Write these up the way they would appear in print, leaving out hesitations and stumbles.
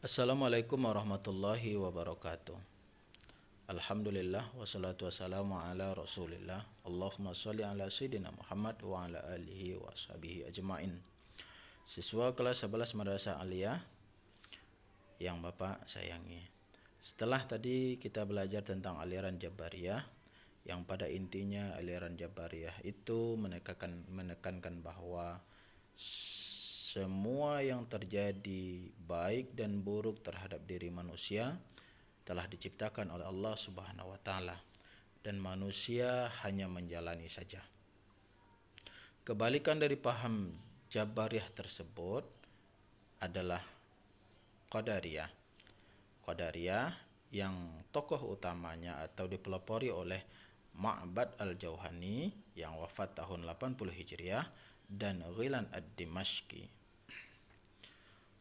Assalamualaikum warahmatullahi wabarakatuh. Alhamdulillah wassalatu wassalamu ala Rasulillah. Allahumma shalli ala sayyidina Muhammad wa ala alihi wa sahbihi ajmain. Siswa kelas 11 Madrasah Aliyah yang Bapak sayangi. Setelah tadi kita belajar tentang aliran Jabariyah, yang pada intinya aliran Jabariyah itu menekankan bahwa semua yang terjadi baik dan buruk terhadap diri manusia telah diciptakan oleh Allah Subhanahu wa taala dan manusia hanya menjalani saja. Kebalikan dari paham Jabariyah tersebut adalah Qadariyah. Qadariyah yang tokoh utamanya atau dipelopori oleh Ma'bad al-Jauhani yang wafat tahun 80 Hijriah dan Ghilan ad-Dimashqi.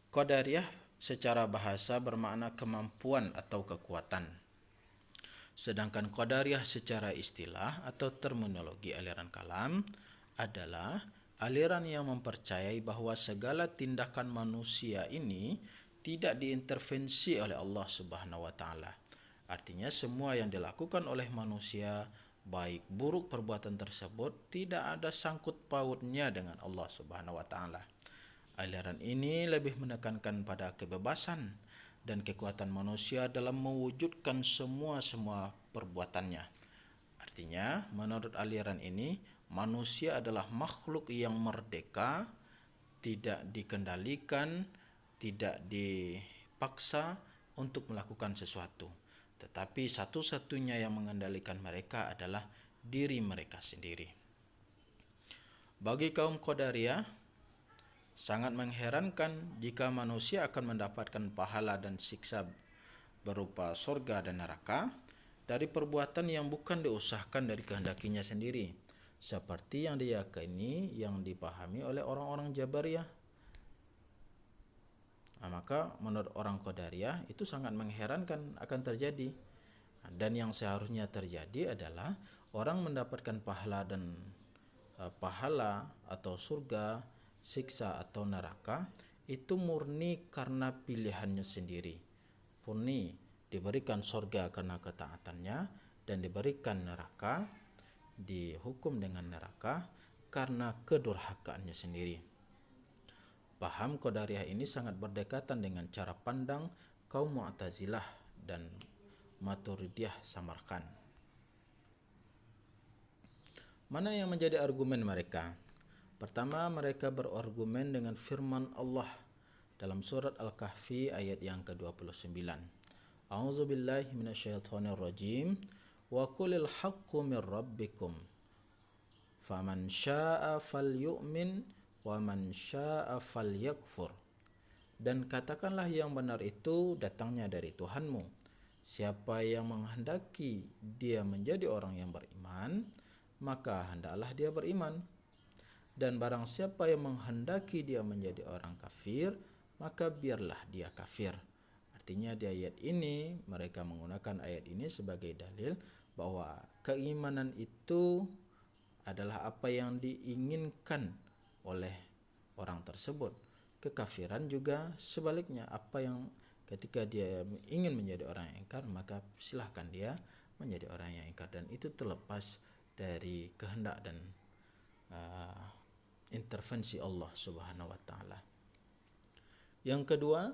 Qadariyah secara bahasa bermakna kemampuan atau kekuatan. Sedangkan Qadariyah secara istilah atau terminologi aliran kalam adalah aliran yang mempercayai bahwa segala tindakan manusia ini tidak diintervensi oleh Allah Subhanahu wa taala. Artinya semua yang dilakukan oleh manusia, baik buruk perbuatan tersebut, tidak ada sangkut pautnya dengan Allah Subhanahu wa taala. Aliran ini lebih menekankan pada kebebasan dan kekuatan manusia dalam mewujudkan semua perbuatannya. Artinya, menurut aliran ini, manusia adalah makhluk yang merdeka, tidak dikendalikan, tidak dipaksa untuk melakukan sesuatu. Tetapi satu-satunya yang mengendalikan mereka adalah diri mereka sendiri. Bagi kaum Qadariyah, sangat mengherankan jika manusia akan mendapatkan pahala dan siksa berupa surga dan neraka dari perbuatan yang bukan diusahakan dari kehendakinya sendiri, seperti yang diyakini yang dipahami oleh orang-orang Jabariyah. Maka menurut orang Qadariyah itu sangat mengherankan akan terjadi. Dan yang seharusnya terjadi adalah orang mendapatkan pahala atau surga, siksa atau neraka itu murni karena pilihannya sendiri. Murni diberikan surga karena ketaatannya dan diberikan neraka, dihukum dengan neraka karena kedurhakaannya sendiri. Paham Qadariyah ini sangat berdekatan dengan cara pandang kaum Mu'tazilah dan Maturidiyah Samarkand. Mana yang menjadi argumen mereka? Pertama, mereka berargumen dengan firman Allah dalam surat Al-Kahfi ayat yang ke-29. A'udzubillahi minasyaitonirrajim. Wa qulil haqqu mir rabbikum. Faman syaa'a falyu'min wa man syaa'a falyakfur. Dan katakanlah yang benar itu datangnya dari Tuhanmu. Siapa yang menghendaki dia menjadi orang yang beriman, maka hendaklah dia beriman. Dan barang siapa yang menghendaki dia menjadi orang kafir, maka biarlah dia kafir. Artinya di ayat ini, mereka menggunakan ayat ini sebagai dalil bahwa keimanan itu adalah apa yang diinginkan oleh orang tersebut. Kekafiran juga sebaliknya, apa yang ketika dia ingin menjadi orang yang ingkar, maka silahkan dia menjadi orang yang ingkar. Dan itu terlepas dari kehendak dan intervensi Allah Subhanahu wa taala. Yang kedua,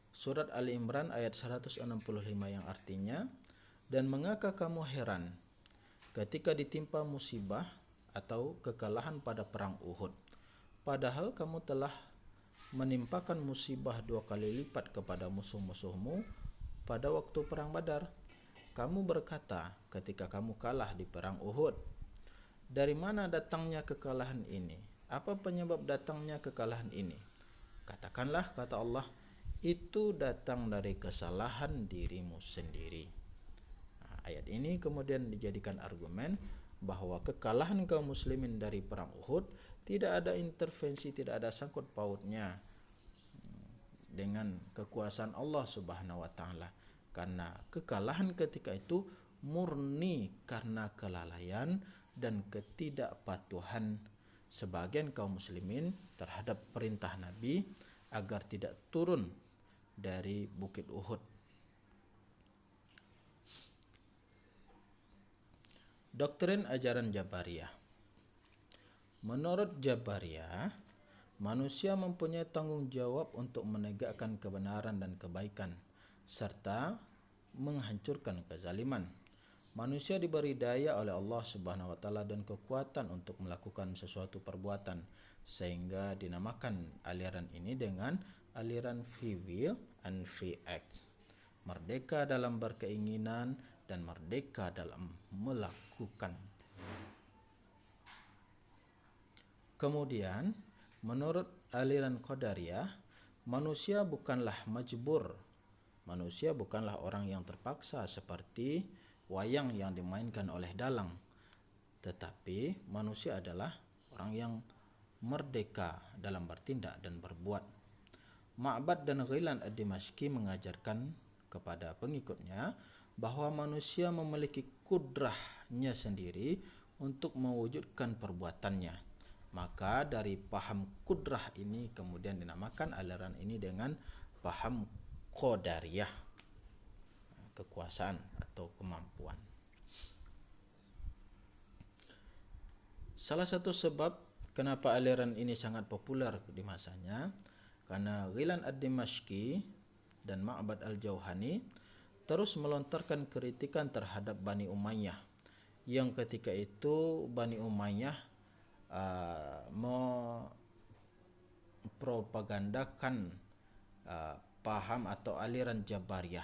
surat Ali Imran ayat 165 yang artinya, dan mengapa kamu heran ketika ditimpa musibah atau kekalahan pada perang Uhud, padahal kamu telah menimpakan musibah 2 kali lipat kepada musuh-musuhmu pada waktu perang Badar. Kamu berkata ketika kamu kalah di perang Uhud, dari mana datangnya kekalahan ini? Apa penyebab datangnya kekalahan ini? Katakanlah, kata Allah, itu datang dari kesalahan dirimu sendiri. Ayat ini kemudian dijadikan argumen bahwa kekalahan kaum muslimin dari perang Uhud tidak ada intervensi, tidak ada sangkut pautnya dengan kekuasaan Allah Subhanahu wa taala, karena kekalahan ketika itu murni karena kelalaian dan ketidakpatuhan sebagian kaum muslimin terhadap perintah Nabi agar tidak turun dari Bukit Uhud. Doktrin ajaran Jabariyah. Menurut Jabariyah, manusia mempunyai tanggung jawab untuk menegakkan kebenaran dan kebaikan serta menghancurkan kezaliman. Manusia diberi daya oleh Allah Subhanahu wa taala dan kekuatan untuk melakukan sesuatu perbuatan, sehingga dinamakan aliran ini dengan aliran free will and free act. Merdeka dalam berkeinginan dan merdeka dalam melakukan. Kemudian, menurut aliran Qadariyah, manusia bukanlah majbur. Manusia bukanlah orang yang terpaksa seperti wayang yang dimainkan oleh dalang. Tetapi manusia adalah orang yang merdeka dalam bertindak dan berbuat. Ma'bad dan Ghilan ad-Dimashqi mengajarkan kepada pengikutnya bahwa manusia memiliki kudrahnya sendiri untuk mewujudkan perbuatannya. Maka dari paham kudrah ini kemudian dinamakan aliran ini dengan paham Qadariyah, kekuasaan atau kemampuan. Salah satu sebab kenapa aliran ini sangat populer di masanya karena Ghilan ad-Dimashqi dan Ma'bad al-Jauhani terus melontarkan kritikan terhadap Bani Umayyah, yang ketika itu Bani Umayyah mempropagandakan paham atau aliran Jabariyah,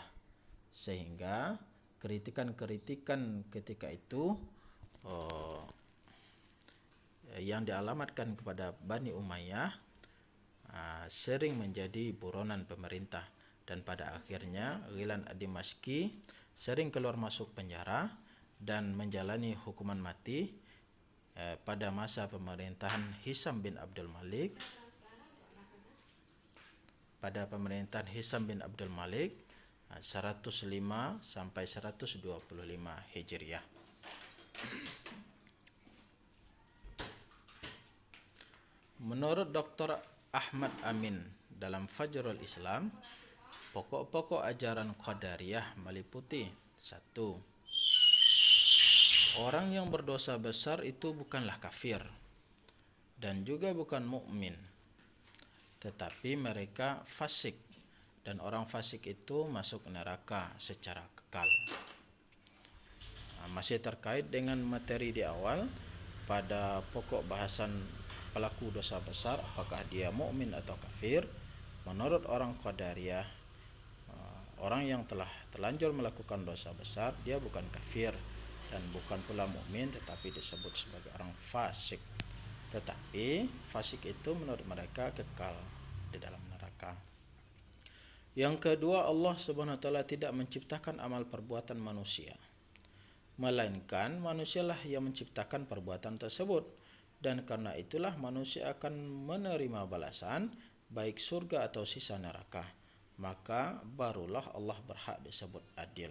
sehingga kritikan-kritikan ketika itu yang dialamatkan kepada Bani Umayyah sering menjadi buronan pemerintah, dan pada akhirnya Ghilan ad-Dimashqi sering keluar masuk penjara dan menjalani hukuman mati pada masa pemerintahan Hisam bin Abdul Malik. Pada pemerintahan Hisam bin Abdul Malik 105 sampai 125 Hijriah. Menurut Dr. Ahmad Amin dalam Fajrul Islam, pokok-pokok ajaran Qadariyah meliputi: 1. Orang yang berdosa besar itu bukanlah kafir dan juga bukan mukmin, tetapi mereka fasik, dan orang fasik itu masuk neraka secara kekal. Masih terkait dengan materi di awal, pada pokok bahasan pelaku dosa besar, apakah dia mukmin atau kafir, menurut orang Qadariyah, orang yang telah terlanjur melakukan dosa besar, dia bukan kafir dan bukan pula mukmin, tetapi disebut sebagai orang fasik. Tetapi fasik itu menurut mereka kekal di dalam neraka. Yang kedua, Allah Subhanahu wa taala tidak menciptakan amal perbuatan manusia, melainkan manusialah yang menciptakan perbuatan tersebut, dan karena itulah manusia akan menerima balasan baik surga atau sisa neraka. Maka barulah Allah berhak disebut adil.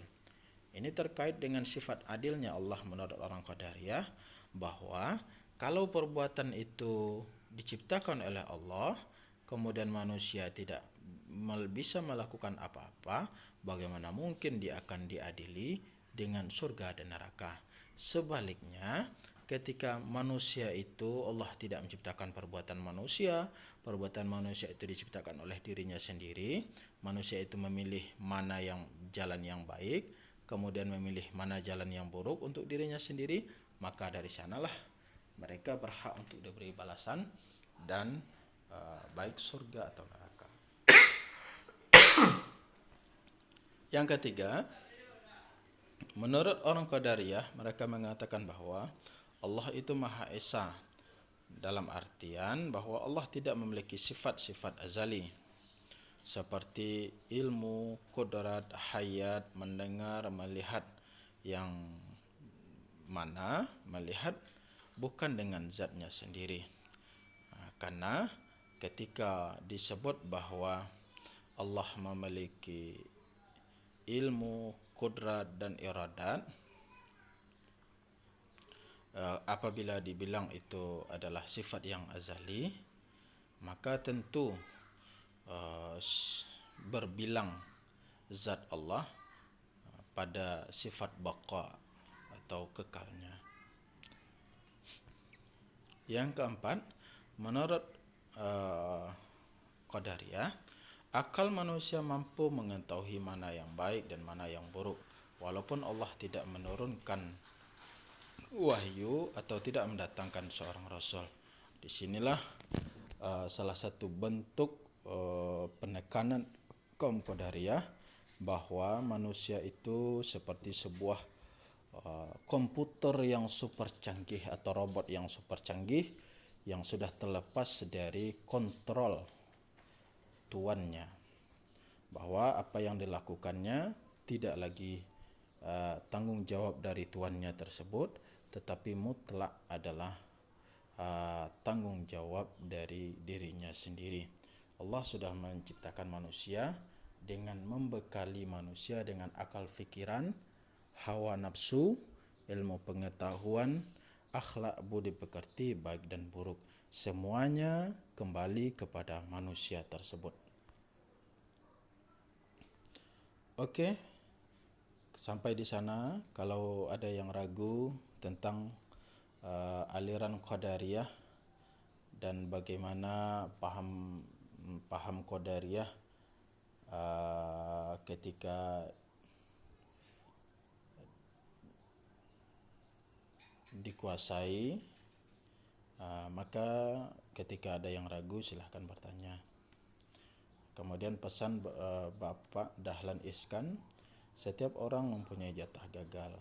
Ini terkait dengan sifat adilnya Allah menurut orang Qadariyah, bahwa kalau perbuatan itu diciptakan oleh Allah, kemudian manusia tidak bisa melakukan apa-apa, bagaimana mungkin dia akan diadili dengan surga dan neraka? Sebaliknya, ketika manusia itu Allah tidak menciptakan perbuatan manusia itu diciptakan oleh dirinya sendiri. Manusia itu memilih mana yang jalan yang baik, kemudian memilih mana jalan yang buruk untuk dirinya sendiri, maka dari sanalah mereka berhak untuk diberi balasan dan baik surga atau neraka. Yang ketiga, menurut orang Qadariyah, mereka mengatakan bahwa Allah itu Maha Esa, dalam artian bahwa Allah tidak memiliki sifat-sifat azali seperti ilmu, kudrat, hayat, mendengar, melihat, yang mana melihat bukan dengan zatnya sendiri. Karena ketika disebut bahwa Allah memiliki ilmu, kudrat, dan iradat, apabila dibilang itu adalah sifat yang azali, maka tentu berbilang zat Allah pada sifat baqa atau kekalnya. Yang keempat, menurut Qadariyah, akal manusia mampu mengetahui mana yang baik dan mana yang buruk, walaupun Allah tidak menurunkan wahyu atau tidak mendatangkan seorang rasul. Di sinilah salah satu bentuk penekanan kaum Qadariyah bahwa manusia itu seperti sebuah komputer yang super canggih atau robot yang super canggih yang sudah terlepas dari kontrol tuannya, bahwa apa yang dilakukannya tidak lagi tanggung jawab dari tuannya tersebut, tetapi mutlak adalah tanggung jawab dari dirinya sendiri. Allah sudah menciptakan manusia dengan membekali manusia dengan akal fikiran, hawa nafsu, ilmu pengetahuan, akhlak budi pekerti baik dan buruk. Semuanya kembali kepada manusia tersebut. Okey, sampai di sana. Kalau ada yang ragu tentang aliran Qadariyah dan bagaimana paham Qadariyah ketika dikuasai, maka ketika ada yang ragu silahkan bertanya. Kemudian pesan Bapak Dahlan Iskan, setiap orang mempunyai jatah gagal.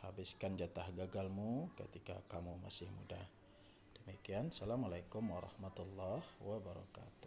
Habiskan jatah gagalmu ketika kamu masih muda. Demikian, Assalamualaikum warahmatullahi wabarakatuh.